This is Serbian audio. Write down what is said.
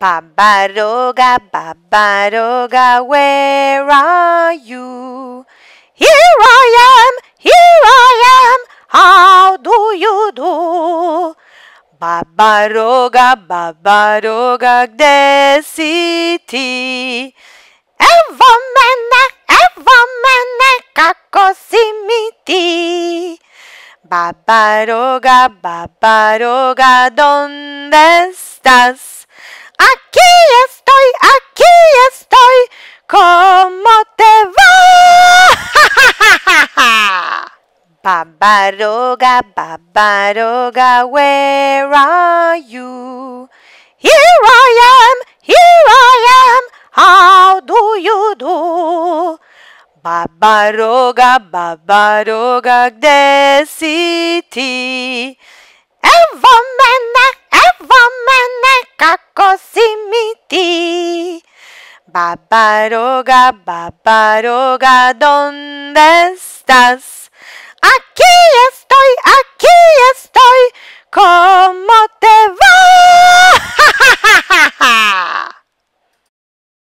Babaroga, where are you? Here I am, how do you do? Babaroga, kde si ty? Evo mene, kako si mi ty? Babaroga, ¿dónde estás? Aquí estoy, ¿cómo te va? Babaroga, where are you? Here I am, how do you do? Babaroga, kde si ty? Evo mene, kako si mi ty? Babaroga, ¿dónde estás? Aquí estoy, ¿cómo te va?